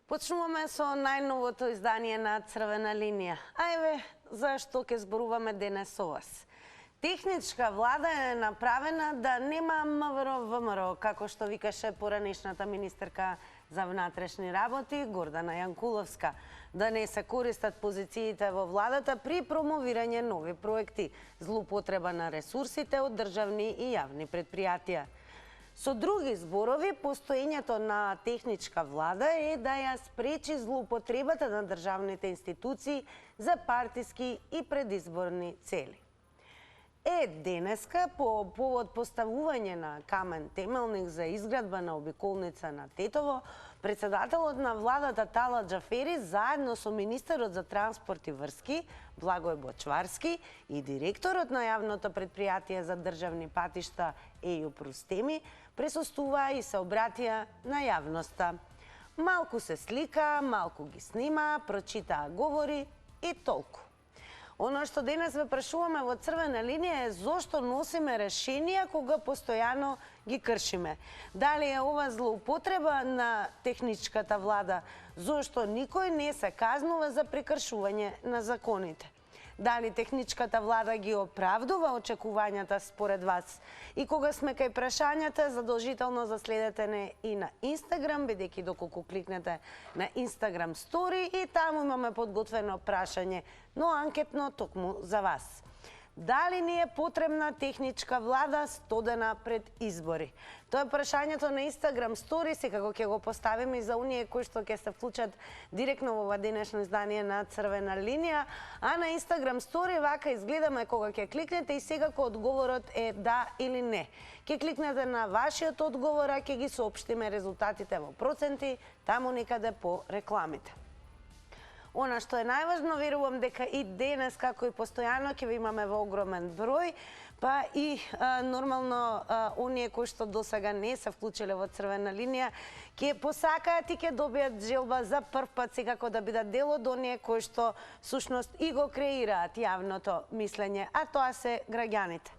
Почнуваме со најновото издание на Црвена линија. Ајве, зашто ќе зборуваме денес со вас? Техничка влада е направена да нема МВР-ВМРО, како што викаше поранешната министерка за внатрешни работи Гордана Јанкуловска, да не се користат позициите во владата при промовирање нови проекти, злоупотреба на ресурсите од државни и јавни предпријатија. Со други зборови, постоењето на техничка влада е да ја спречи злоупотребата на државните институции за партиски и предизборни цели. Денеска, по повод поставување на камен темелник за изградба на обиколница на Тетово, председателот на владата Талат Џафери заедно со министерот за транспорт и врски Благој Бочварски и директорот на јавното предпријатие за државни патишта Ејо Рустеми присуствуваа и се обратија на јавноста. Малку се слика, малку ги снима, прочитаа говори и толку. Оно што денес ве прашуваме во Црвена линија е зошто носиме решенија кога постојано ги кршиме. Дали е ова злоупотреба на техничката влада, зошто никој не се казнува за прекршување на законите? Дали техничката влада ги оправдува очекувањата според вас? И кога сме кај прашањата, задолжително заследете не и на Инстаграм, бидејќи доколку кликнете на Инстаграм стори и таму имаме подготвено прашање, но анкетно токму за вас. Дали ни е потребна техничка влада 100 дена пред избори? Тоа е прашањето на Инстаграм стори, секако ќе го поставиме и за оние кои што ќе се вклучат директно во ова денешно издание на Црвена линија, а на Инстаграм стори вака изгледаме кога ќе кликнете и секако одговорот е да или не. Ќе кликнете на вашиот одговор, а ќе ги соопштиме резултатите во проценти, таму некаде по рекламите. Она што е најважно, верувам дека и денес, како и постојано, ќе ви имаме во огромен број, па и нормално оние кои што досега не се вклучиле во Црвена линија, ќе посакаат и ќе добијат желба за прв пат секако да бидат дел од оние кои што всушност и го креираат јавното мислење, а тоа се граѓаните.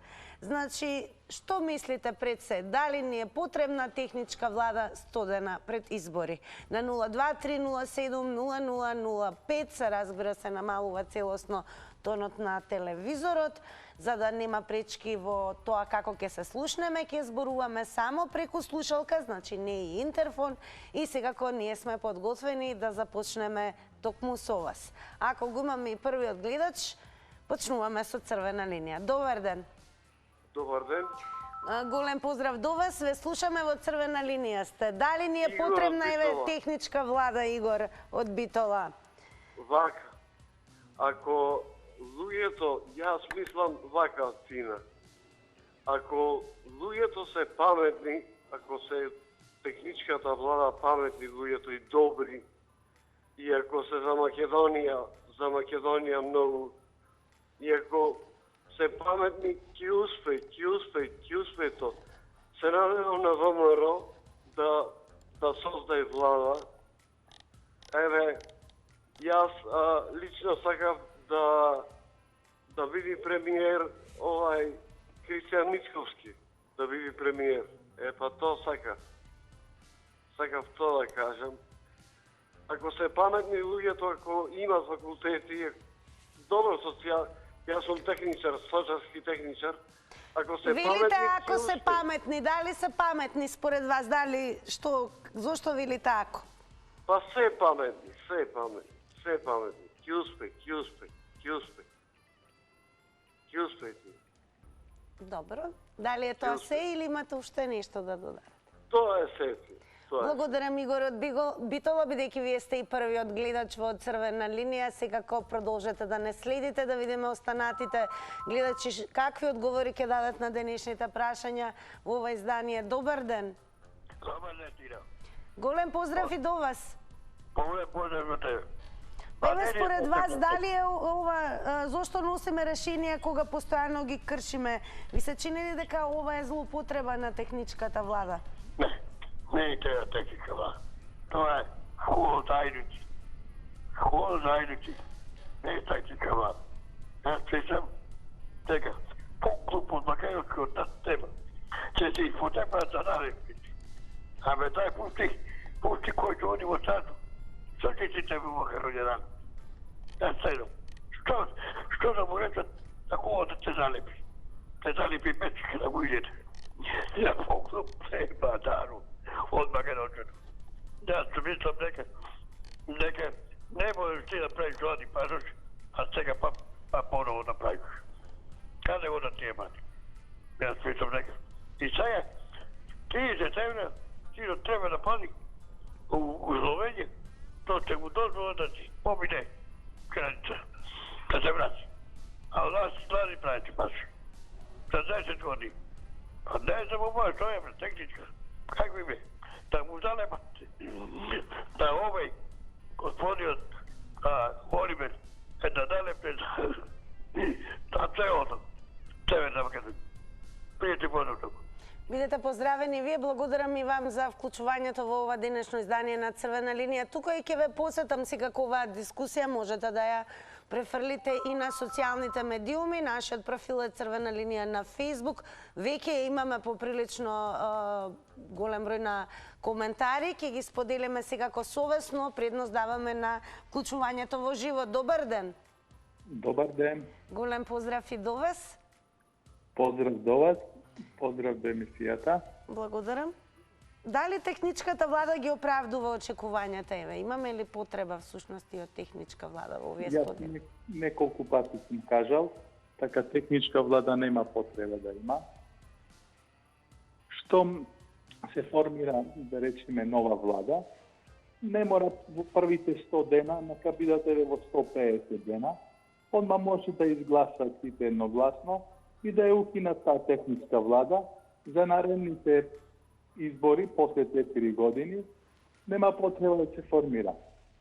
Значи, што мислите пред се? Дали ни е потребна техничка влада 100 дена пред избори? На 023070005 се разбира се намалува целосно тонот на телевизорот, за да нема пречки во тоа како ќе се слушнеме, ќе зборуваме само преку слушалка, значи не и интерфон, и секако ние сме подготвени да започнеме токму со вас. Ако го имаме и првиот гледач, почнуваме со Црвена линија. Добар ден! Добар ден. Голем поздрав до вас. Ве слушаме во Црвена линија сте. Дали ни е потребна техничка влада, Игор од Битола? Вака. Ако луѓето, јас мислам вака цина. Ако луѓето се паметни, ако се техничката влада паметни луѓето и добри, и ако се за Македонија многу, и ако се паметни, ќе успее то. Се надевам на ВМРО да создаде влада. Еве, јас лично сакав да биде премиер Кристијан Мицковски, да биде премиер. Па тоа сакав. Сакав тоа да кажам. Ако се паметни луѓето, ако имат факултети, добро Јас сум техничар, сочарски техничар. Ако се велите, ако се паметни, дали се паметни според вас, дали зошто велите ако? Па се паметни. Ќе успее. Добро. Дали е тоа се или имате уште нешто да додадете? Тоа е се. Благодарам, Игор од Битола, бидејќи вие сте и првиот гледач во Црвена линија. Секако продолжете да не следите, да видиме останатите гледачи какви одговори ќе дадат на денешните прашања во ова издание. Добар ден. Добар ден, Тира. Голем поздрав и до вас. Голем поздрав до тебе. Еве, според вас, дали е ова, зошто носиме решенија кога постојано ги кршиме? Ви се чини ли дека ова е злоупотреба на техничката влада? Не е тега техника влада. Тоа е хубаво за идучи. Не е техника влада. Јас писам дека по-глупо од македонскиот тема. Че си потепаат за наредбите. Абе, дај пусти којто оди во саду. Сакиците во Македонија. Да седам. Што да му речат, такова да те залепи. Те залепи печка да го идете. Ja poklop treba daru od Makedončana. Ja sam mislio neke ne možeš ti da praviš gladni pasoš, a сега pa ponovo da praviš. Kada onda ti je mati? Ja sam mislio neke. I сега ti iz Etevna, ti treba da pali u Sloveniji, to će mu dozvolo da ti pomine granica, da se vrati. A u nas stvari praviti pasoš. Za 10 godina. A ne znam moja, to je tehnička. Kako bi da mu zalemate, da ovaj gospodin Oliver, da nalepe da sve ono, Северна Македонија. Пријате поновно. Бидете поздравени вие, благодарам и вам за вклучувањето во ова денешно издание на Црвена линија. Тука и ќе ве посетам секако оваа дискусија, можете да ја префрлите и на социјалните медиуми. Нашиот профил е Црвена линија на Facebook. Веќе имаме поприлично голем број на коментари, ќе ги споделиме секако совесно, предност даваме на вклучувањето во живо. Добар ден. Добар ден. Голем поздрав и до вас. Поздрав до вас. Поздрав до емисијата. Благодарам. Дали техничката влада ги оправдува очекувањата? Еве, имаме ли потреба всушност и од техничка влада во овие студии? Јас неколку пати сум кажал, така техничка влада нема потреба да има. Штом се формира, да речеме, нова влада, не мора во првите 100 дена, нека бидете во 150 дена, одма може да изгласат сите едногласно и да ја укинат таа техничка влада за наредните избори после 4 години, нема потреба да се формира.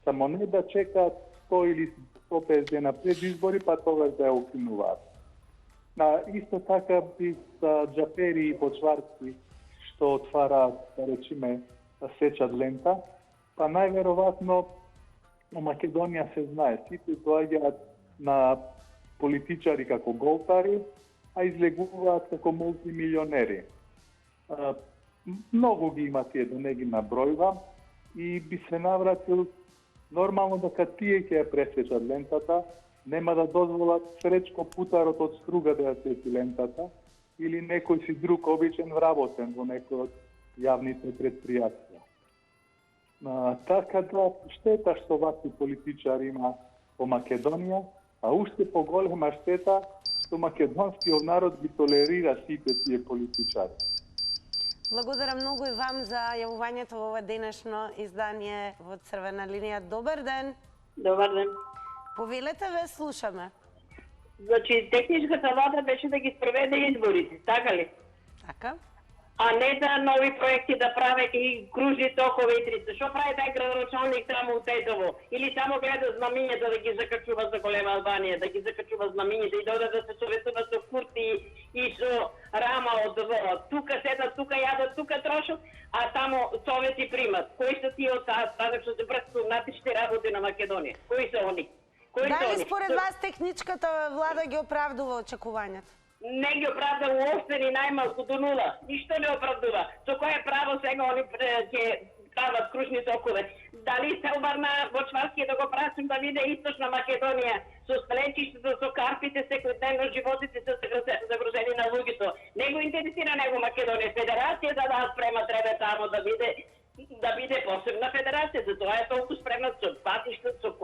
Само не да чекаат 100 или 150 дена пред избори, па тогаш да ја укинуваат. Исто така би Џафери и Почварски, што отвараат, да речеме, да сечат лента, па најверојатно во Македонија се знае, сите доаѓаат на политичари како голтари, а излегуваат како мултимилионери. Многу ги има тие, да не ги набројувам, и би се навратил нормално дека тие ќе ја пресечат лентата, нема да дозволат Сречко Путарот од Струга да ја сечи лентата или некој си друг обичен вработен во некој од јавните предпријатија. Така да, штета што вакви политичари има во Македонија, а уште поголема штета што македонскиот народ ги толерира сите тие политичари. Благодарам многу и вам за јавувањето во ова денешно издание во Црвена линија. Добар ден. Добар ден. Повелете, ве слушаме. Значи, техничката влада беше да ги спроведе изборите, така ли? Така. А не да нови проекти да праве и кружни токове и трите. Што прави тај градоначалник таму у Тетово? Или само гледа знамињата да ги закачува за голема Албанија, да ги закачува знамињата и дода да се советува со Курти и со Рама од тука седат, тука јадат, тука трошат, а таму совети примат. Кои се тие од таа што се практичните работи на Македонија? Кои се они? Дали според вас техничката влада ги оправдува очекувањата? Не ги оправдува уопште ни најмалку до нула. Ништо не оправдува. Со кое право сега они ќе прават кружни токове? Дали се обарна во Чварски да го прашам да виде Источна Македонија со сплечиштето, со карпите, секојдневно животите се загрозени на луѓето. Не го интересира него Македонија. Федерацијата да спрема треба таму да биде посебна федерација. Затоа е толку спремна со патишта, со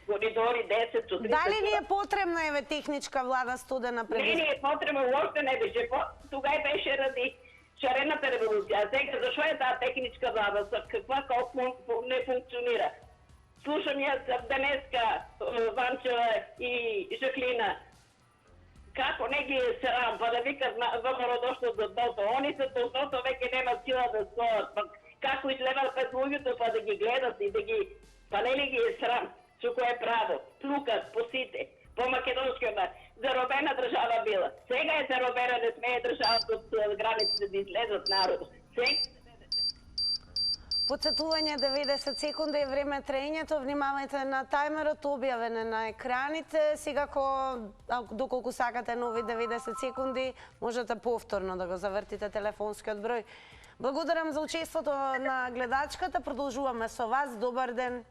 коридори 10, со 30. Дали ни е потребна еве техничка влада студена пред? Не ни е потребно, уопште не беше. Тугај беше ради шарената револуција. А сега зашо е таа техничка влада? Каква колку не функционира? Слушам јас денеска Ванчева и Жаклина. Како не ги е срам, па да викат ВМРО дошло до дното. Они се до дното веќе нема сила да стоат. Па како излеват пред луѓето па да ги гледат и да ги... Па не ли ги е срам? Со кое право? Плукат по сите, по македонскиот народ. Заробена држава била. Сега е заробена, не смее државата од границите да излезат народот. Подсетување 90 секунди е време траењето. Внимавајте на тајмерот, објавен е на екраните. Секако, доколку сакате нови 90 секунди, можете повторно да го завртите телефонскиот број. Благодарам за учеството на гледачката. Продолжуваме со вас. Добар ден.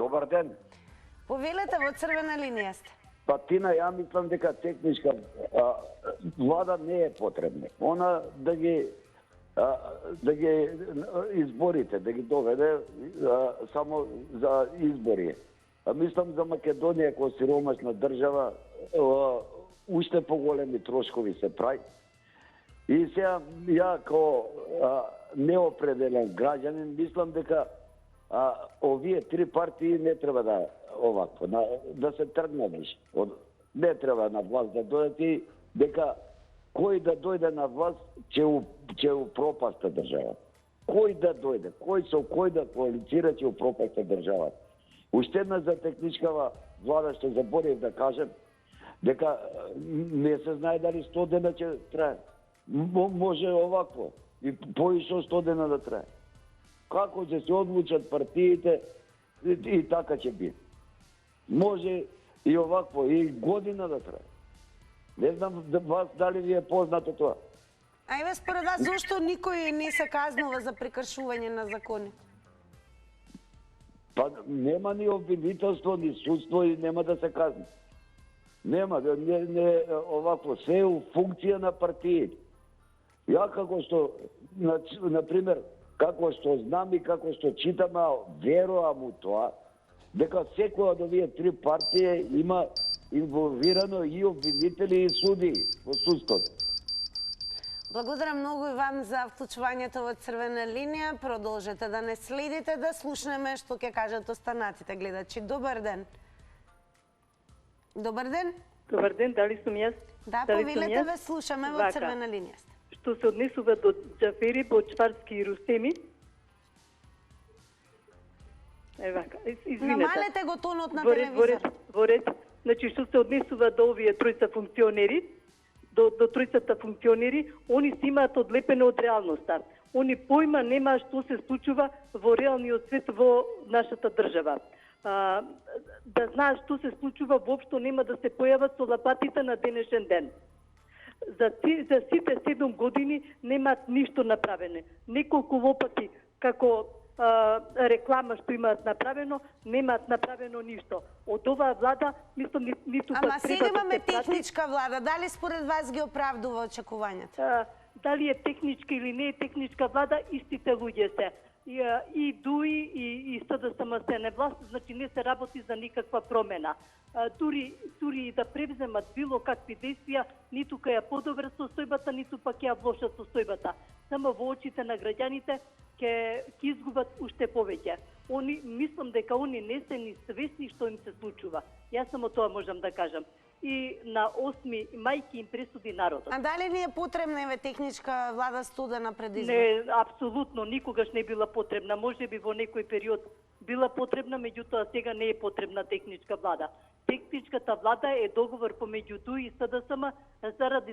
Добар ден. Повелете, во црвена линија сте. Па Тина, ја мислам дека техничка влада не е потребна. Она да ги изборите, да ги доведе само за избори. Мислам за Македонија која сиромашна држава уште поголеми трошкови се прави. И сега ја како неопределен граѓанин мислам дека овие три партии не треба да овакво, да се тргне више. Не треба на власт да дојдат и дека кој да дојде на власт ќе упропаста државата. Кој да дојде, кој со кој да коалицира ќе упропаста државата. Уште една за техничкава влада што заборев да кажем, дека не се знае дали 100 дена ќе трае. Може овакво и поише 100 дена да трае. Како ќе се одлучат партиите и така ќе биде. Може и овакво, и година да трае. Не знам вас дали ви е познато тоа. Ајде, според вас, зошто никој не се казнува за прекршување на закони? Па нема ни обвинителство, ни судство и нема да се казни. Нема, не овакво, се е у функција на партиите. Ја како што, например, како што знам и како што читам, верувам у тоа, дека секоја од овие три партии има инволвирано и обвинители и суди во судството. Благодарам многу и вам за вклучувањето во црвена линија. Продолжете да не следите, да слушнеме што ќе кажат останатите гледачи. Добар ден. Добар ден. Добар ден, дали сум јас? Да, повелете, ве слушаме во црвена линија. Што се однесува до Џафери, Бочварски и Рустеми. Извинете. Намалете го тонот на телевизор. Во ред. Значи, што се однесува до овие тројца функционери, до тројцата функционери, они си имаат одлепено од реалноста. Они појма нема што се случува во реалниот свет во нашата држава. Да знаат што се случува, воопшто нема да се појават со лапатите на денешен ден. За сите 7 години немаат ништо направене. Неколку лопати како реклама што имаат направено, немаат направено ништо. Од оваа влада, мислам, ниту Ама сега имаме техничка влада. Дали според вас ги оправдува очекувањата? Дали е техничка или не е техничка влада, истите луѓе се. И ДУИ и СДСМ се не власт, значи не се работи за никаква промена. Дури и да превземат било какви действија, ниту ќе ја подобрат состојбата, ниту пак ја влошат состојбата. Само во очите на граѓаните ќе изгубат уште повеќе. Мислам дека они не се ни свесни што им се случува. Јас само тоа можам да кажам. И на 8 мај ќе им пресуди народот. А дали ни е потребна еве техничка влада студена пред избор? Не, апсолутно, никогаш не била потребна. Може би во некој период била потребна, меѓутоа сега не е потребна техничка влада. Техничката влада е договор помеѓу ДУИ и СДСМ заради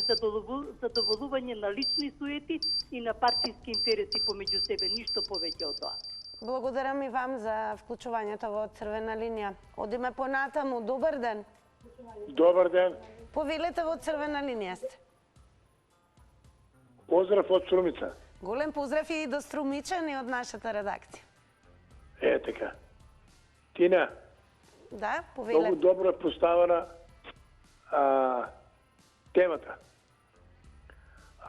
задоволување на лични суети и на партиски интереси помеѓу себе, ништо повеќе од тоа. Благодарам и вам за вклучувањето во црвена линија. Одиме понатаму. Добар ден. Добар ден. Повелете, во црвена линија сте. Поздрав од Струмица. Голем поздрав и до струмичани од нашата редакција. Така. Тина, Да, повелете. многу добро е поставена темата.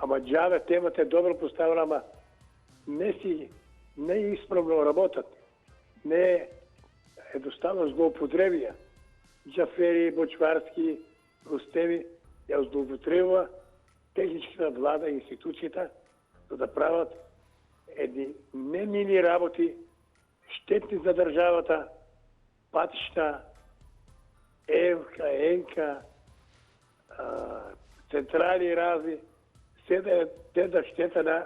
Ама џаве темата е добро поставена, ама не е исправно работат. Не е едноставно злоупотребија. Џафери, Бочварски, Рустеми ја злоупотребува техничката влада и институцијата за да прават едни немили работи, штетни за државата, патишта, ЕНКА, централи разни, се да е теза штета на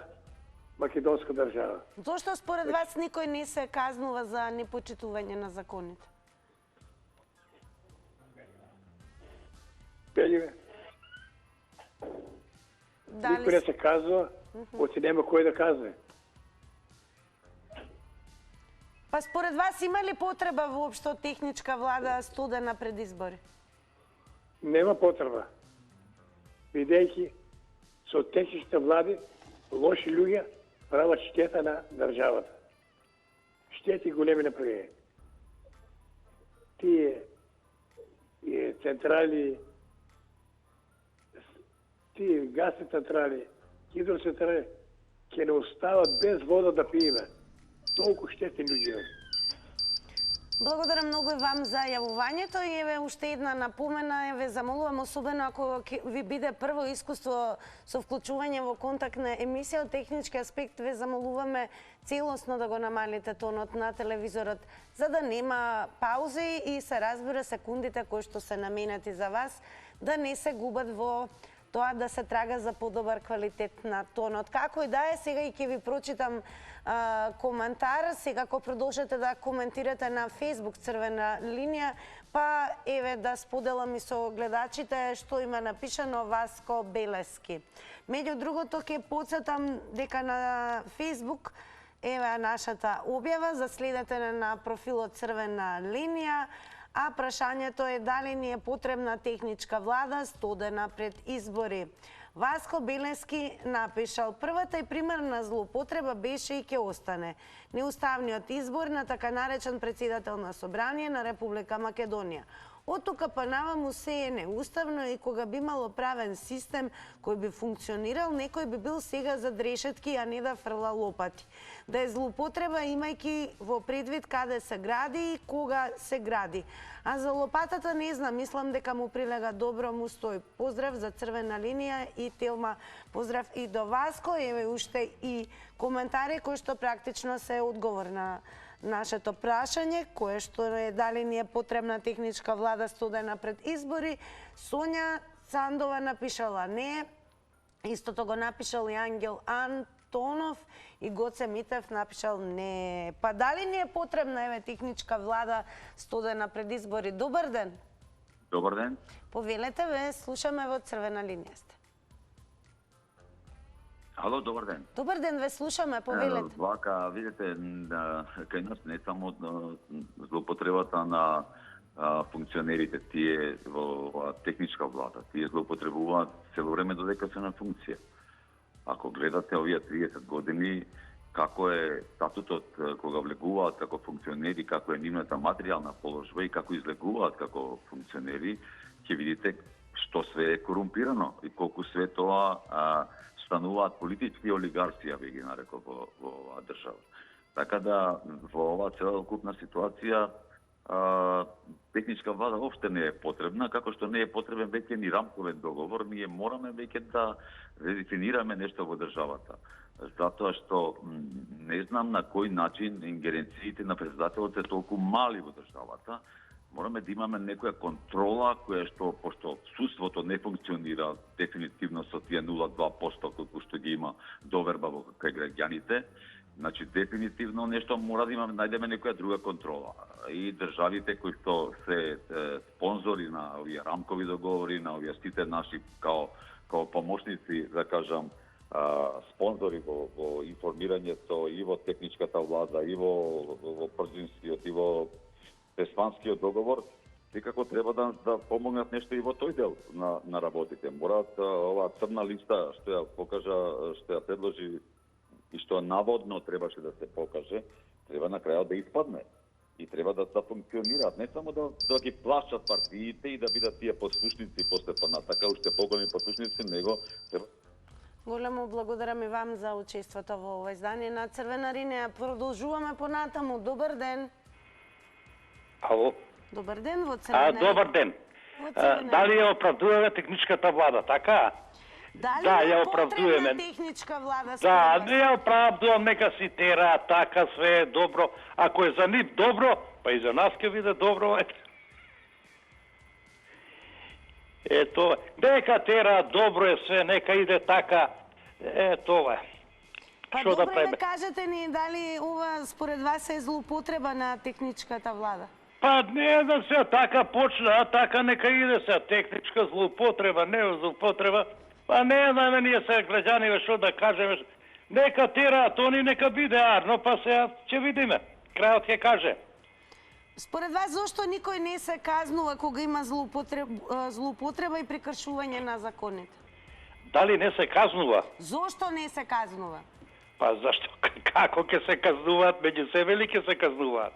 македонска држава. Зошто според вас никој не се казнува за непочитување на законите? Пелиме. Никој не се казва, оти нема кој да казне. Па според вас има ли потреба воопшто техничка влада студена пред избори? Нема потреба. Бидејќи со техничките влади лоши луѓе прават штета на државата. Штети големи направени. тие централи, тие гасни централи, хидроцентрали, ќе не остават без вода да пиеме. Толку штетни луѓе. Благодарам многу и вам за јавувањето и еве уште една напомена, еве замолувам особено ако ви биде прво искуство со вклучување во контактна емисија од технички аспект, ве замолуваме целосно да го намалите тонот на телевизорот за да нема паузи и се разбира секундите кои што се наменети за вас да не се губат во тоа да се трага за подобар квалитет на тонот. Како и да е, сега и ќе ви прочитам коментар, сега ако продолжите да коментирате на Facebook Црвена линија, па еве да споделам и со гледачите што има напишано Васко Белески. Меѓу другото ќе потсетам дека на Facebook еве нашата објава, заследете на профилот Црвена линија, а прашањето е дали ни е потребна техничка влада 100 дена пред избори. Васко Белески напишал: првата и примерна злоупотреба беше и ќе остане неуставниот избор на така наречен председател на Собрание на Република Македонија. Од тука па наваму се е неуставно и кога би имало правен систем кој би функционирал, некој би бил сега зад решетки, а не да фрла лопати. Да е злоупотреба имајќи во предвид каде се гради и кога се гради. А за лопатата не знам, мислам дека му прилега добро, му стои. Поздрав за Црвена линија и Телма. Поздрав и до Васко. Еве уште и коментари кои што практично се одговор на нашето прашање, кое што е дали ни е потребна техничка влада 100 дена пред избори. Сонја Сандова напишала не, истото го напишал и Ангел Антонов и Гоце Митев напишал не. Па дали ни е потребна еве техничка влада 100 дена пред избори? Добар ден. Добар ден. Повелете, ве слушаме во Црвена линија сте. Ало, добар ден. Добар ден, ве слушаме, повелете. Вака, видите, кај нас не само злоупотребата на функционерите, тие во техничка влада, тие злоупотребуваат цело време додека се на функција. Ако гледате овие 30 години, како е статутот кога влегуваат како функционери, како е нивната материјална положба и како излегуваат како функционери, ќе видите што све е корумпирано и колку све тоа стануваат политички олигарси, ја би ги нарекол во оваа држава. Така да во оваа целокупна ситуација техничка влада опште не е потребна, како што не е потребен веќе ни рамковен договор, ние мораме веќе да редефинираме нешто во државата. Затоа што не знам на кој начин ингеренциите на председателот се толку мали во државата. Мораме да имаме некоја контрола која што, пошто судството не функционира дефинитивно со тие 0,2% колку што ги има доверба во кај граѓаните, значи дефинитивно нешто мора да имаме, најдеме некоја друга контрола. И државите кои што се спонзори на овие рамкови договори, на овие сите наши као помошници, да кажам, спонзори во информирањето и во техничката влада, и во првенствиот, и во Песпанскиот договор, секако треба да помогнат нешто и во тој дел на работите. Мораат оваа црна листа што ја покажа, што ја предложи и што наводно требаше да се покаже, треба на крајот да испадне. И треба да функционираат, не само да ги плашат партиите и да бидат тие послушници после понатака, уште поголеми послушници, него треба... Големо благодарам и вам за учеството во ова издание на Црвена линија. Продолжуваме понатаму. Добар ден. Ало. Добар ден во Црвена. Добар ден. Дали ја оправдуваме техничката влада, така? Дали ја е оправдуваме потребна техничка влада? Да, не ја оправдувам, нека си тера, така све е добро. Ако е за нив добро, па и за нас ќе биде добро. Ето, нека тера, добро е све, нека иде така. Това е. Па Што да добре, правиме? кажете ни дали ова според вас е злоупотреба на техничката влада? Па не да се така почна, а така нека иде се техничка злоупотреба, не злоупотреба. Па не знаме ние се граѓани што да кажеме. Нека тера, то ни нека биде арно, па се ќе видиме. Крајот ќе каже. Според вас зошто никој не се казнува кога има злоупотреба и прекршување на законите? Дали не се казнува? Зошто не се казнува? Па зашто? Како ќе се казнуваат? Меѓу себе ли ќе се казнуваат?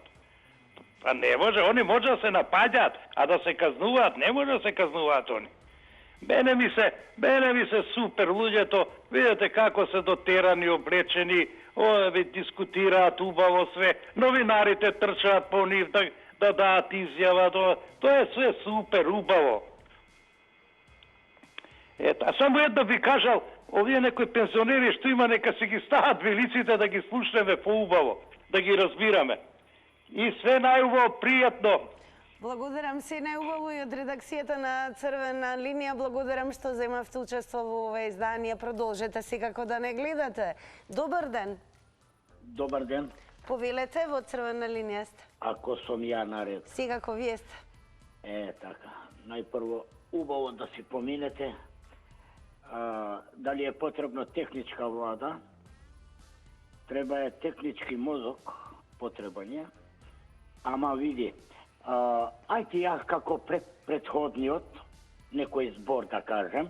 Па не може, они може да се напаѓаат, а да се казнуваат, не може да се казнуваат они. Мене ми се супер луѓето, видите како се дотерани, облечени, дискутираат убаво све, новинарите трчаат по нив да даат изјава, тоа е све супер убаво. Ето, а само едно би кажал, овие некои пензионери што има, нека си ги стават велиците да ги слушнеме поубаво, да ги разбираме. И све најубаво, пријатно. Благодарам се најубаво и од редакцијата на Црвена линија. Благодарам што земавте учество во ова издание. Продолжете секако да не гледате. Добар ден. Добар ден. Повелете, во Црвена линија сте. Ако сум ја наред. Секако вие сте. Така. Најпрво, убаво да си поминете дали е потребна техничка влада. Треба е технички мозок, потребан е. Ама види, ајте јас како предходниот, некој збор да кажем,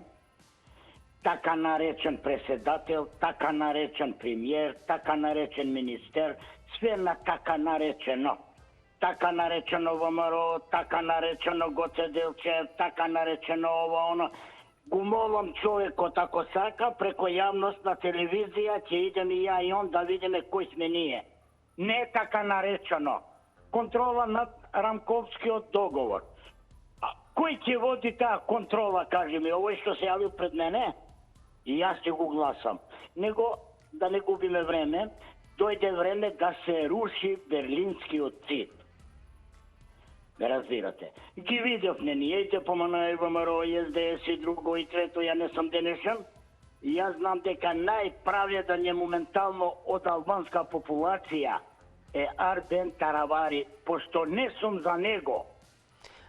така наречен преседател, така наречен премиер, така наречен министер, све на така наречено. Така наречено ВМРО, така наречено Гоце Делчев, така наречено ово, оно. Го молам човекот, ако сака, преко јавност на телевизија, ќе идем и ја и он да видиме кој сме ние. Не е така наречено. Контрола над Рамковскиот договор. А кој ќе води таа контрола, кажи ми, овој што се јавил пред мене? И јас ќе го гласам. Него, да не губиме време, дојде време да се руши Берлинскиот цид. Ме разбирате. Ги видовме ние, и ТПМН, и ВМРО, и СДС и друго, и трето, ја не сум денешен. И јас знам дека најправеден е моментално од албанска популација е Арбен Таравари, пошто не сум за него.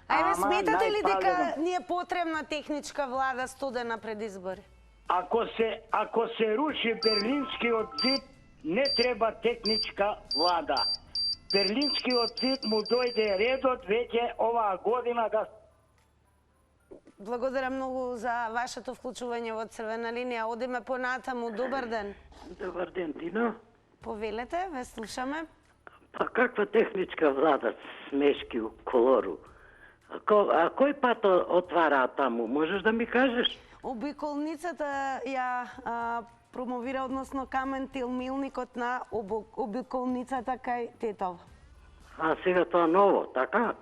Ајде, сметате ли дека ни е потребна техничка влада студена пред избори? Ако се руши Берлинскиот зид, не треба техничка влада. Берлинскиот зид му дојде редот веќе оваа година да... Благодарам многу за вашето вклучување во Црвена линија. Одиме понатаму. Добар ден. Добар ден, Дино. Повелете, ве слушаме. Па каква техничка влада, смешки у колору? А кој пат отвараа таму? Можеш да ми кажеш? Обиколницата ја промовира, односно Камен Тилмилникот на обиколницата кај Тетово. А сега тоа ново, така?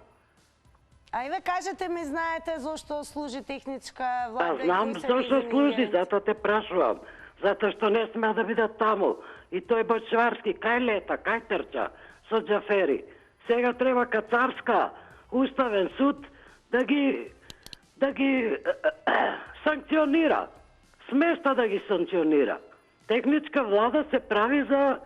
Ајде, кажете ми, знаете зошто служи техничка влада? Па знам зошто служи, затоа те прашувам. Затоа што не сме да бидат таму. И тој Бочварски, кај лета, кај трча, со Џафери. Сега треба Кацарска, Уставен суд, да ги санкционира. Смешта да ги санкционира. Техничка влада се прави за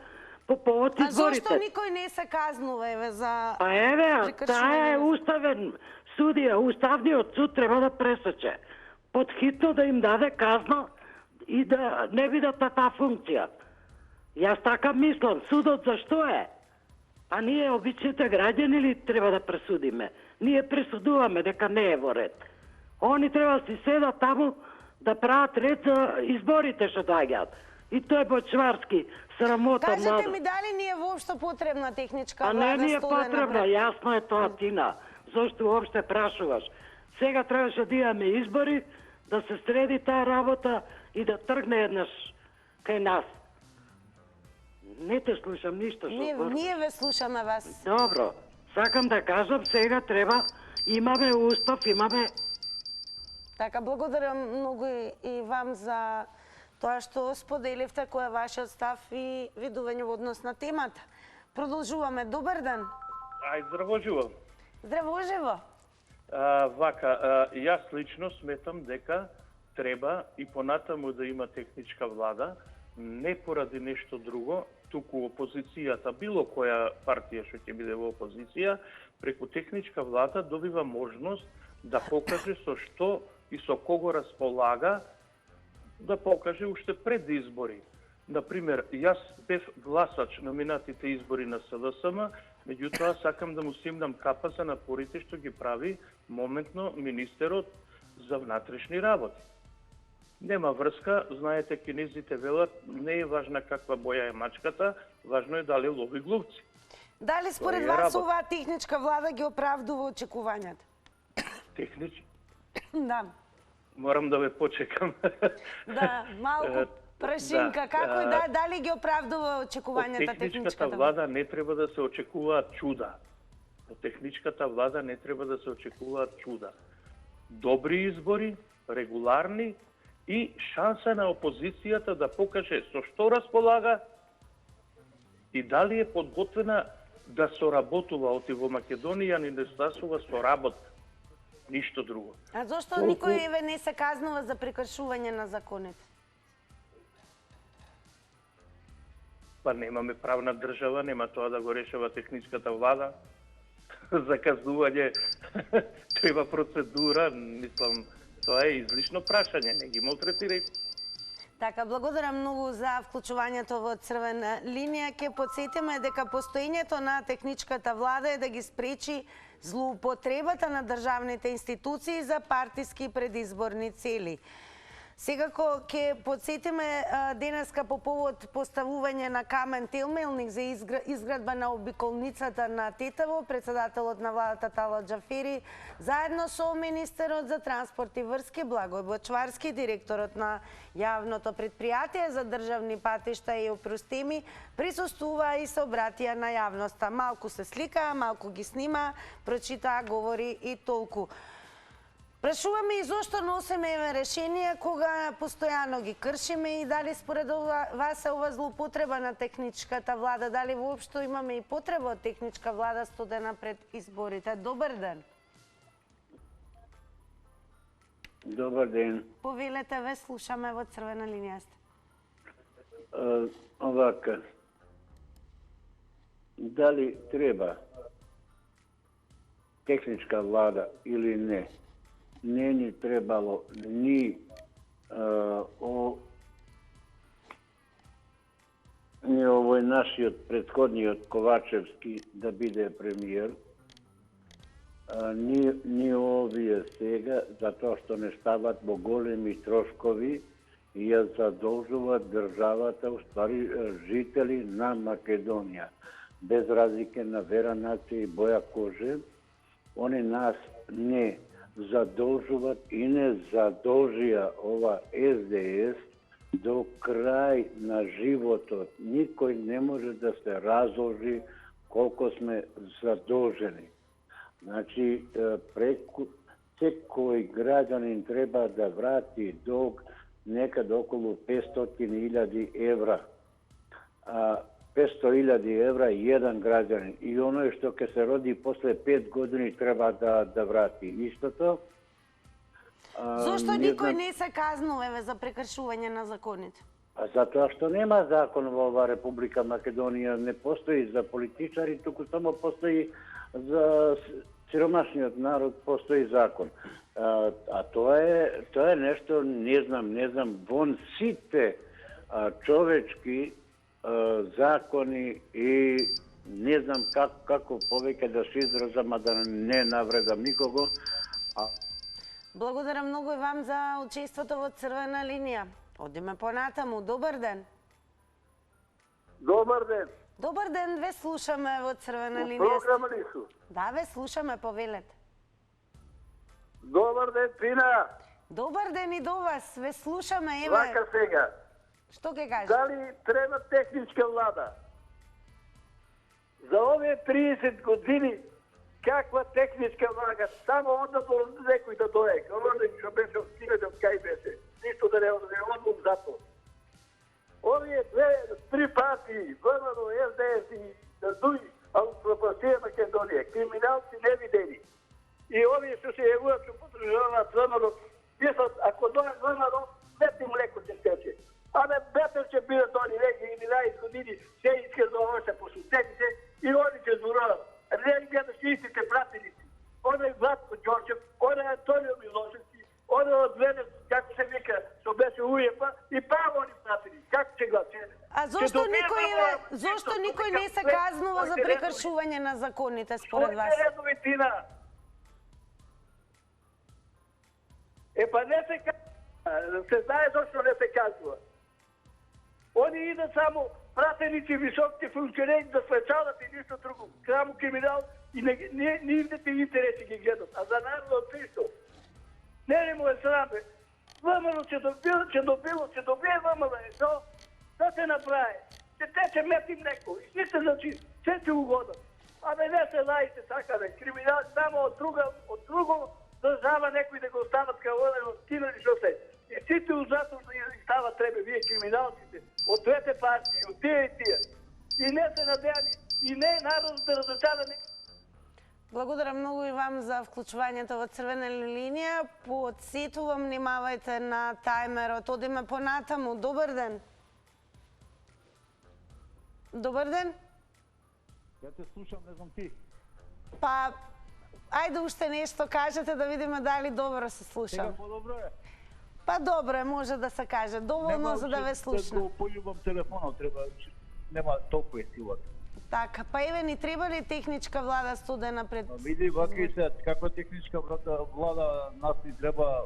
по повод изборите. А зошто никој не се казнува, еве, за... Па еве, таа е уставен судија, уставниот суд треба да пресече. Подхитно да им даде казна и да не бидат на таа функција. Јас така мислам, судот зашто е? А ние, обичните граѓани ли треба да пресудиме? Ние пресудуваме дека не е во ред. Они треба да си седат таму да прават ред за изборите што доаѓаат. И тој Бочварски, срамота млада. Кажете ми, дали ни е воопшто потребна техничка влада? А не ни е потребна, јасно е тоа, Тина. Зошто уопште прашуваш? Сега требаше да имаме избори, да се среди таа работа и да тргне еднаш кај нас. Не те слушам ништо што Ние ве слушаме вас. Добро. Сакам да кажам, сега треба, имаме устав, имаме... Така, благодарам многу и вам за тоа што споделивте кој е вашиот став и видување во однос на темата. Продолжуваме. Добар ден. Здраво живо. Здраво живо. Јас лично сметам дека треба и понатаму да има техничка влада, не поради нешто друго, туку опозицијата, било која партија што ќе биде во опозиција, преку техничка влада добива можност да покаже со што и со кого располага, да покаже уште пред избори. Например, јас бев гласач на минатите избори на СДСМ, меѓутоа сакам да му симнам капа за напорите што ги прави моментно министерот за внатрешни работи. Нема врска, знаете, кинезите велат, не е важна каква боја е мачката, важно е дали лови глувци. Дали според вас оваа техничка влада ги оправдува очекувањата? Технички? Да. Морам да ве почекам. Да, малку прашинка. Како и дали ги оправдува очекувањата техничката? Од техничката влада не треба да се очекуваат чуда. Од техничката влада не треба да се очекуваат чуда. Добри избори, регуларни и шанса на опозицијата да покаже со што располага и дали е подготвена да соработува. Оти во Македонија ни недостасува соработка. Ништо друго. А зошто никој не се казнува за прекршување на законите? Па немаме правна држава, нема тоа да го решава техничката влада. За казнување треба процедура, мислам, тоа е излишно прашање, не ги малтретирајте. Така, благодарам многу за вклучувањето во црвена линија. Ке подсетиме дека постоењето на техничката влада е да ги спречи злоупотребата на државните институции за партиски предизборни цели. Секако ќе подсетиме денеска по повод поставување на камен телмелник за изградба на обиколницата на Тетово, председателот на владата Тала Џафери, заедно со министерот за транспорт и врски Благој Бочварски, директорот на јавното предпријатие за државни патишта Еопрос Теми, присуствува и се обратија на јавноста. Малку се слика, малку ги снима, прочита, говори и толку. Прашуваме и зошто носиме решенија кога постојано ги кршиме и дали според вас е ова злоупотреба на техничката влада, дали воопшто имаме и потреба од техничка влада 100 дена пред изборите. Добар ден. Добар ден. Повелете, ве слушаме, во црвена линија сте. Овака. Дали треба техничка влада или не? Не ни требало ни овој нашиот претходниот Ковачевски да биде премиер, ни овие сега, затоа што не стават во големи трошкови и ја задолжуваат државата, уствари жители на Македонија. Без разлика на вера, нација и боја коже, они нас не задолжуваат и не задолжија ова СДС до крај на животот. Никој не може да се разложи колку сме задолжени. Значи, преку секој граѓанин треба да врати долг некаде околу 500.000 евра. 500.000 евра еден граѓанин. И оној што ќе се роди после 5 години треба да врати истото. Зошто никој не се казнува за прекршување на законите? Затоа што нема закон во ова Република Македонија, не постои за политичари, туку само постои за сиромашниот народ, постои закон. А тоа е нешто, не знам, вон сите човечки закони и не знам како повеќе да се изразам, а да не навредам никого. Благодарам многу и вам за учеството во црвена линија. Одиме понатаму. Добар ден. Добар ден. Добар ден, ве слушаме во црвена линија. Програма ли су? Да, ве слушаме, повелете. Добар ден, Тина. Добар ден и до вас, ве слушаме, еве. Вака сега. Што ќе кажеш? Дали треба техничка влада? За овие 30 години каква техничка влада? Само onda некој да дое. Оној што беше стигнат од кај беше. Ништо да не одум за то. Овие три партии, ВМРО, СДС и ДУИ, Алпропастија Македонија, криминалци невидени. И овие што се јавуваат што подржаваат ВМРО, мислат, ако дое ВМРО, вети млеко ќе стече. Абе, бетер ќе бидат они веќе 11 години, се исказуваше по сусетите и они ќе зборуват. Не гледаш истите пратеници. Оној Владко Ѓорчев, оној Антонио Милошевски, оној од Венец, како се вика, што беше УЕПА, и право они пратени. Како ќе гласе? А зошто никој не се казнува за прекршување на законите според вас? Кој редови, Тина? Па не се казнува. Се знае зашто не се казнува. Они идат само пратеници високите функционери да свечават и нищо друго. Само криминал и нивните интереси ги гледат. А за народът също. Не му е срам, бе. ВМРО че добие ВМРО, да се направи. Че метим некој. И сите значи, се угода. Абе не се лаите така, бе. Криминал само от друго държава некои да го остават кавалено, кинали шо се. И сите ужасно да става треба, вие криминалците, от двете партии, от тия и тия. И не се надеяни, и не народът да разочарани. Благодарам многу и вам за вклучувањето во црвена линија. Подсетувам, внимавајте на тајмерот. Одиме понатаму. Добар ден. Добар ден. Ја те слушам, не знам ти. Па, ајде уште нешто кажете да видиме дали добро се слушам. Сега по-добро е. Па добро е, може да се каже. Доволно за да ве слушам. Нема уште да го пољубам телефонот, треба, нема толку е силата. Така, па еве ни треба ли техничка влада студена пред... Види, ваки се, каква техничка влада нас ни треба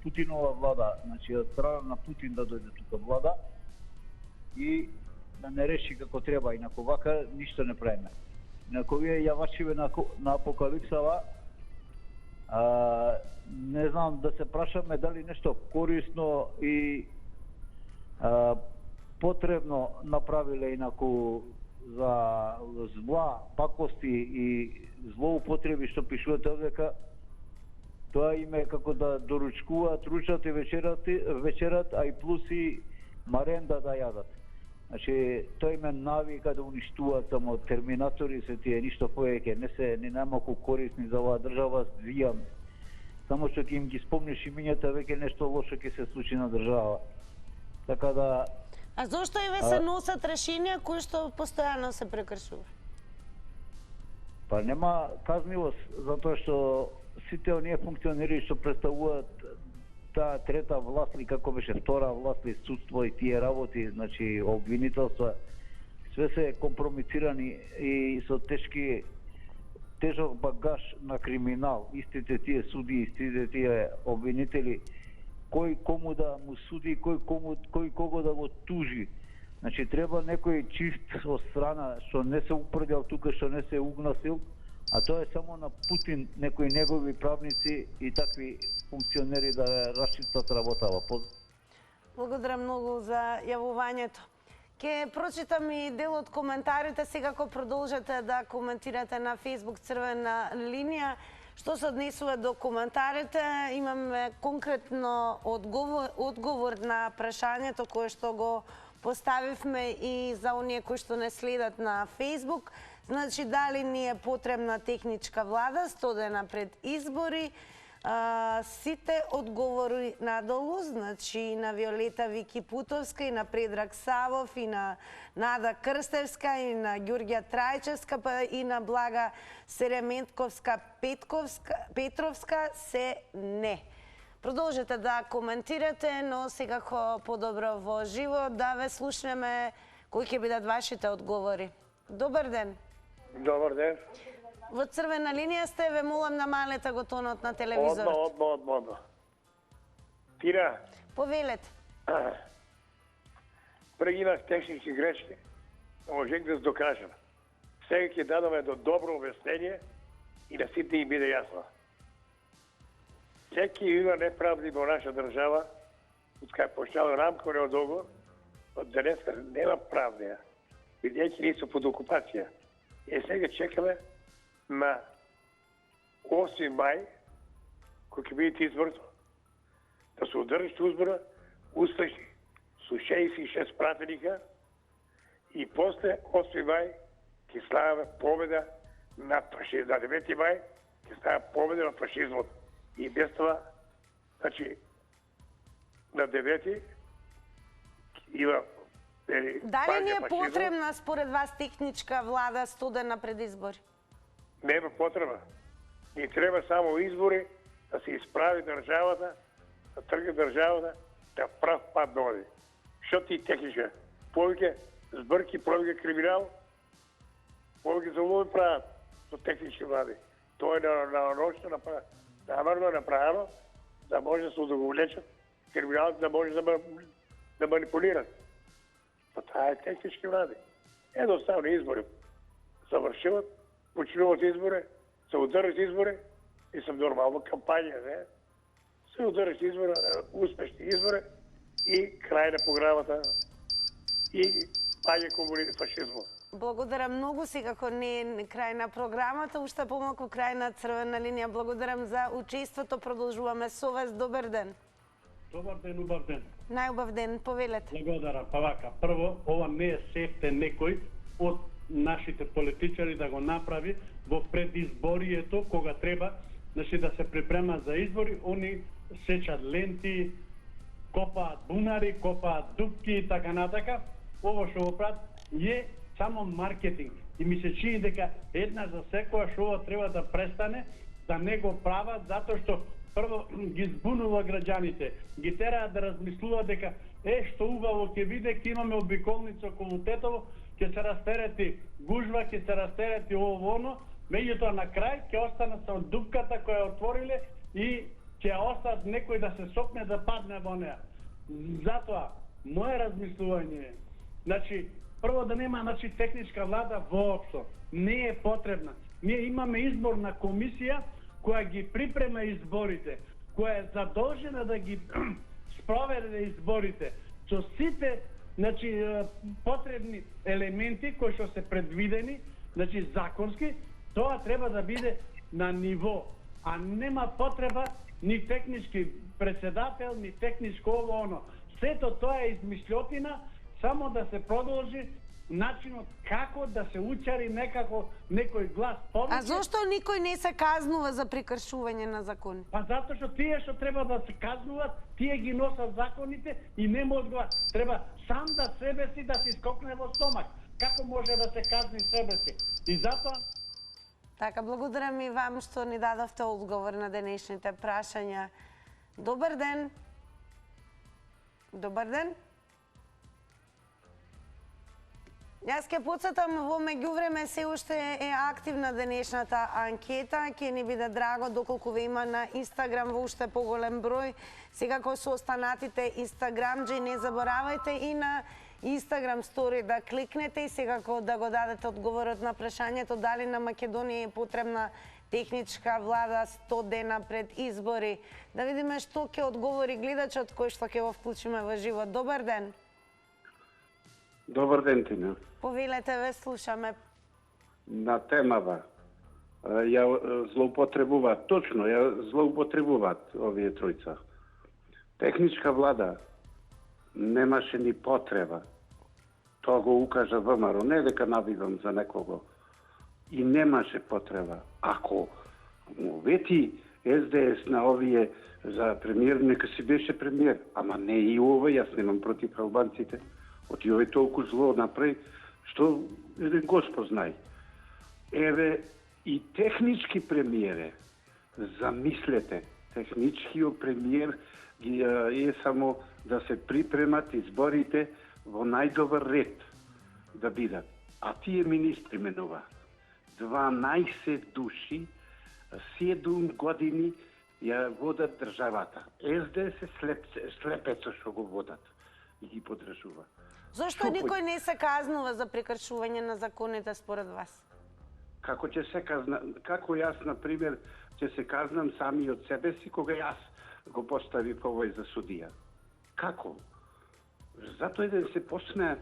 Путинова влада, значи од страна на Путин да дојде тука влада и да не реши како треба, инако вака ништо не правиме. Инако вие јавачиве на апокалипсава, не знам да се прашаме дали нешто корисно и потребно направиле инаку за зла, пакости и злоупотреби што пишувате овдека, тоа име како да доручкуваат, ручат и вечерат, а и плюс и маренда да јадат. Значи, тоа име навика да уништуваат само терминатори, се тие ништо повеќе, не се ни најмалку корисни за оваа држава, звијам. Само што ќе им ги спомниш имињата, веќе нешто лошо ќе се случи на држава. Така да... А зошто и ве се носат решенија кои што постојано се прекршува? Па нема казнивост, затоа што сите оние функционери што представуваат таа трета власт или како беше втора власт или судство и тие работи, значи обвинителства, све се компромицирани и со тежок багаж на криминал. Истите тие суди, истите тие обвинители, кој кому да му суди, кој кого да го тужи. Значи треба некој чист од страна што не се упрдел тука, што не се угнасил, а тоа е само на Путин, некои негови правници и такви функционери да расчистат работава. Благодарам многу за јавувањето. Ке прочитам и дел од коментарите, сега кога продолжете да коментирате на Facebook црвена линија. Што се однесува до коментарите, имаме конкретно одговор на прашањето кое што го поставивме и за оние кои што не следат на Facebook. Значи, дали ни е потребна техничка влада, студена пред избори? Сите одговори надолу, значи на Виолета Википутовска, и на Предраг Савов, и на Нада Крстевска, и на Ѓурѓа Трајчевска, па и на Блага Сереметковска-Петровска се не. Продолжете да коментирате, но секако подобро во живо да ве слушнеме кои ќе бидат вашите одговори. Добар ден. Добар ден. Во црвена линија сте, ве молам намалете го тонот на телевизорот. Одма. Тира. Повелете. Прегинах технички грешки, можех да се докажам. Сега ќе дадаме до добро обяснение и да сите им биде јасно. Секи има неправди во наша држава, од кај почнал рамковниот договор, од денеска нема правда, бидејќи нису под окупација. И сега чекаме на 8 мај, кој ќе биде изборот, да се одржи избора, успешни со 66 пратеника и после 8 мај ќе славаме победа на фашизмот. На 9 мај ќе става победа на фашизмот. И без това, значи, на 9 има дали ни е потребна според вас техничка влада студена пред избори? Нема потреба. Ни треба само избори да се исправи државата, да тргне државата, да прав пат доди. Што ти техничка? Повеќе збрки, повеќе криминал, повеќе злоби прават со технички влади. Тоа е нарочно намерно направено, да може да се удовлечат криминалите, да може да манипулират. Па таа е технички влади. Едноставно избори завршуват, почнуват избори, се одржат избори и се нормална кампања, не? Се одржат избори, успешни избори и крај на програмата и паѓа комунизм, фашизмот. Благодарам многу, секако не е крај на програмата, уште помалку крај на црвена линија. Благодарам за учеството, продолжуваме со вас. Добар ден. Добар ден, убав ден. Најубав ден, повелете. Благодарам. Па вака, прво, ова не е сефте некој од нашите политичари да го направи во предизборието, кога треба, значи да се припремат за избори, они сечат ленти, копаат бунари, копаат дупки и така натака. Ово што го прават е само маркетинг. И ми се чини дека еднаш за секоја што ова треба да престане, да не го прават, затоа што прво ги збунува граѓаните, ги тераат да размислуваат дека што убаво ќе биде, ќе имаме обиколница околу Тетово, ќе се растерети гужва, ќе се растерети ово-оно, меѓутоа на крај ќе останат со дупката која отвориле и ќе остат некој да се сопне да падне во неа. Затоа, моje размислување е, значи, прво да нема техничка влада воопшто. Не е потребна. Ние имаме изборна комисија која ги припрема изборите, која е задолжена да ги спроведе изборите со сите потребни елементи кои што се предвидени, законски, тоа треба да биде на ниво, а нема потреба ни технички председател, ни техничко ово-оно. Сето тоа е измишлјотина, само да се продолжи начинот како да се учари некако некој глас повеќе. А зошто никој не се казнува за прекршување на закони? Па затоа што тие што треба да се казнуват, тие ги носат законите и не му одговарат. Треба сам да себе си да си скокне во стомак. Како може да се казни себе си? И затоа... Така, благодарам и вам што ни дадовте одговор на денешните прашања. Добар ден. Добар ден. Јас ќе подсетам, во меѓувреме се уште е активна денешната анкета. Ќе ни биде драго доколку ве има на Инстаграм во уште поголем број. Секако со останатите инстаграмџи, не заборавајте и на Инстаграм стори да кликнете и секако да го дадете одговорот на прашањето дали на Македонија е потребна техничка влада 100 дена пред избори. Да видиме што ќе одговори гледачот кој што ќе го вклучиме во живот. Добар ден. Добар ден, Тина. Повелете, ве слушаме. На темава. Ја злоупотребуваат, точно, ја злоупотребуваат овие тројца. Техничка влада немаше ни потреба. Тоа го укажа ВМРО, не дека навивам за некого. И немаше потреба. Ако му вети СДС на овие за премиер, нека си беше премиер. Ама не и ова, јас немам против албанците. Оти овој толку зло направи, што еден Господ знај. Еве и технички премиере, замислете, техничкиот премиер е само да се припремат изборите во најдобар ред да бидат. А тие министри менуваат. 12 души, 7 години ја водат државата. СДС е слепецо што го водат и ги подржува. Зошто никој не се казнува за прекршување на законите според вас? Како ќе се казна, како јас, например, ќе се казнам сами од себе си, кога јас го постави овој за судија. Како? Зато еден се посмеа,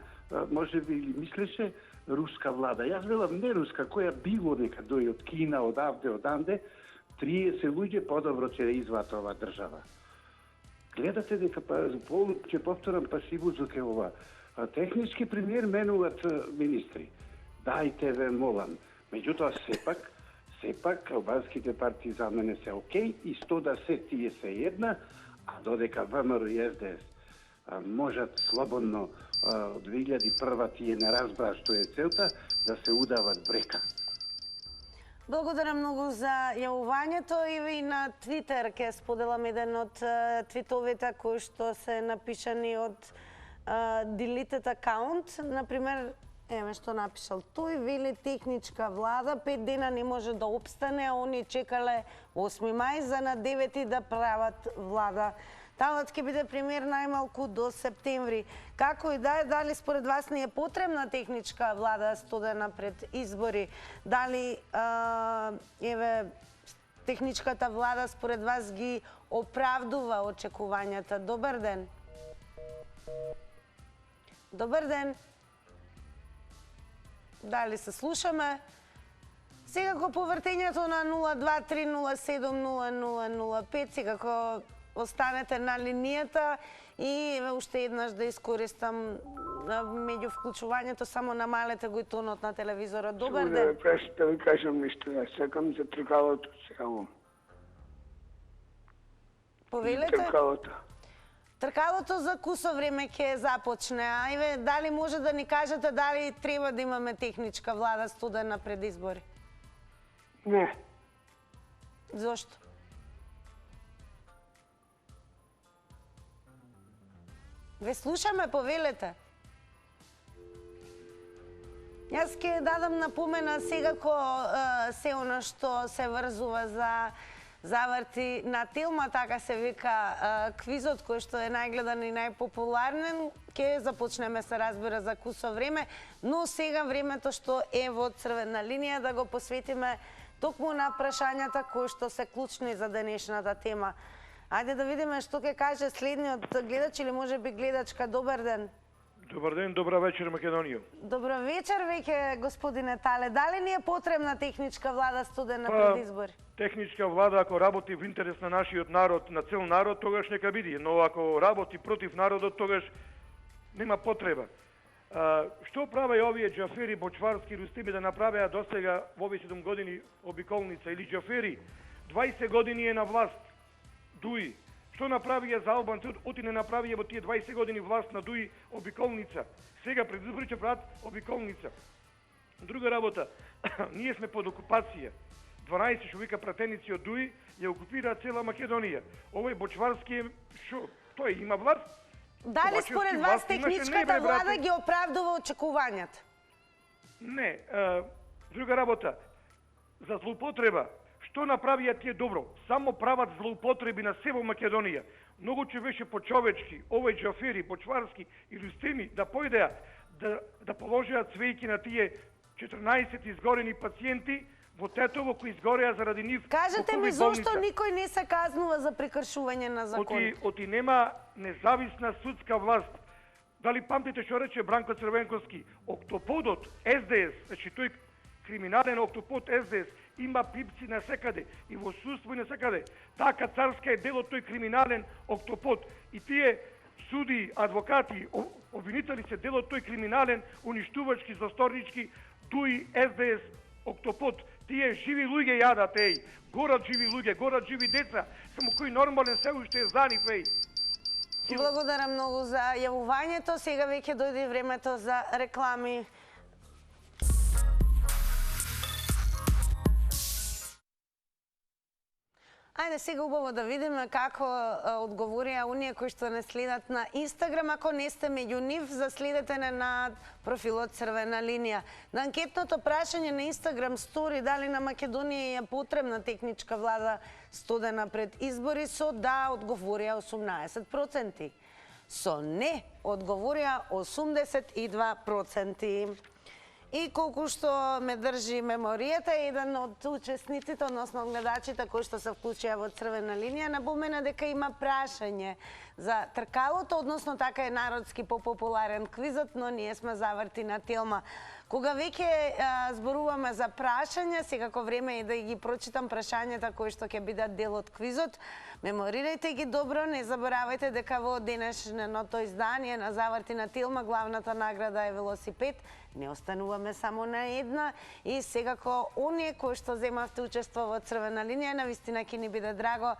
може би мислеше, руска влада. Јас велам не руска, која било нека дој од Кина, од авде, од анде, 30 луѓе подобро ќе изват ова држава. Гледате дека, ќе повторам пасиву звук е ова, технички премиер менуваат министри. Дајте ве молам. Меѓутоа, сепак, албанските партии за мене се окей и 110 тие се една, а додека ВМРО и СДС можат слободно од 2001 тие не разбра што е целта, да се удават брека. Благодарам многу за јавувањето и на Твитер ќе споделам еден од твитовите кои што се напишани од deleted акаунт. Например, еве што напишал тој, вели техничка влада 5 дена не може да опстане, а они чекале 8 мај за на 9 да прават влада. Талът ќе биде премиер најмалку до септември. Како и да е, дали според вас не е потребна техничка влада студена пред избори? Дали техничката влада според вас ги оправдува очекувањата? Добар ден. Добар ден. Дали се слушаме? Секако по вртењето на 023070005, секако останете на линијата и уште еднаш да искористам меѓу вклучувањето само намалете го и тонот на телевизорот. Добар ден. Да ви кажам нешто, јас сакам за тркалото само. Повелете? Тркалото. Тркалото за кусо време ќе започне. Ајде, дали може да ни кажете дали треба да имаме техничка влада студена пред избори? Не. Зошто? Ве слушаме, повелете. Јас ќе дадам напомена секако се она што се врзува за заврти на Телма, така се вика квизот кој што е најгледан и најпопуларен. Ќе започнеме се разбира за кусо време, но сега времето што е во црвена линија да го посветиме токму на прашањата кои што се клучни за денешната тема. Ајде да видиме што ќе каже следниот гледач или можеби гледачка. Добар ден. Добар ден, добра вечер Македонија. Добра вечер веќе господине Тале. Дали ни е потребна техничка влада студена пред избори? Техничка влада ако работи во интерес на нашиот народ, на цел народ, тогаш нека биде, но ако работи против народот, тогаш нема потреба. Што правеа овие џафери, бочварски, рустими да направеа досега во овие 7 години обиколница или џафери? 20 години е на власт Дуи. Што направија за албанци, оти не направија во тие 20 години власт на Дуи обиколница. Сега пред избори ќе прават обиколница. Друга работа, ние сме под окупација. 12 шо пратеници од Дуи ја окупираа цела Македонија. Овој бочварски шо, тој има власт? Дали според вас техничката влада ги оправдува очекувањата? Не, друга работа. За злоупотреба. Што направија тие добро? Само прават злоупотреби на се во Македонија. Многу че беше почовечки, овој џафери, бочварски и рустеми да појдеа да положеат цвејки на тие 14 изгорени пациенти во Тетово кои изгореа заради нив. Кажете ми зошто никој не се казнува за прекршување на закон? Оти нема независна судска власт. Дали памтите што рече Бранко Црвенковски? Октоподот СДС, значи тој криминален октопод СДС има пипци на секаде и во судство и на секаде. Така царска е дел од тој криминален октопод и тие суди, адвокати, обвинители се дел од тој криминален, уништувачки, засторнички, Дуи, СДС, октопод. Тие живи луѓе јадат, еј. Горат живи луѓе, горат живи деца, само кој нормален се уште е занив, еј. Благодарам многу за јавувањето. Сега веќе дојде времето за реклами. Ајде сега убаво да видиме како одговорија оние кои што не следат на Инстаграм. Ако не сте меѓу нив, заследете не на профилот Црвена линија. На анкетното прашање на Инстаграм стори дали на Македонија е потребна техничка влада студена пред избори, со да одговорија 18%. Со не одговорија 82%. И колку што ме држи меморијата, еден од учесниците, односно гледачите кои што се вклучија во Црвена линија, напомена дека има прашање за тркалото, односно така е народски попопуларен квизот, но ние сме заврти на Телма. Кога веќе зборуваме за прашања, секако време е да ги прочитам прашањата кои што ќе бидат дел од квизот. Меморирајте ги добро, не заборавајте дека во денешното издание на Заврти на Телма главната награда е велосипед. Не остануваме само на една и секако оние кои што земавте учество во Црвена линија, навистина ќе ни биде драго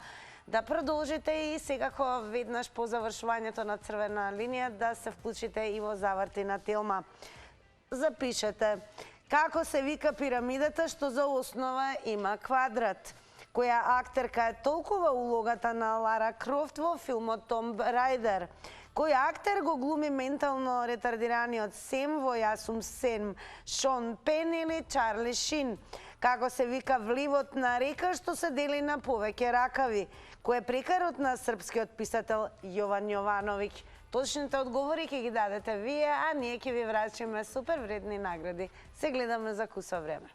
да продолжите и секако веднаш по завршувањето на Црвена линија да се вклучите и во Заврти на Телма. Запишете како се вика пирамидата што за основа има квадрат. Која актерка е толкова улогата на Лара Крофт во филмот Том Рајдер? Кој актер го глуми ментално ретардираниот Сем во Јас сум Сем? Шон Пен или Чарли Шин? Како се вика вливот на река што се дели на повеќе ракави? Кој е прекарот на српскиот писател Јован Јовановиќ? Точните одговори ќе ги дадете вие, а ние ќе ви врачиме супер вредни награди. Се гледаме за кусо време.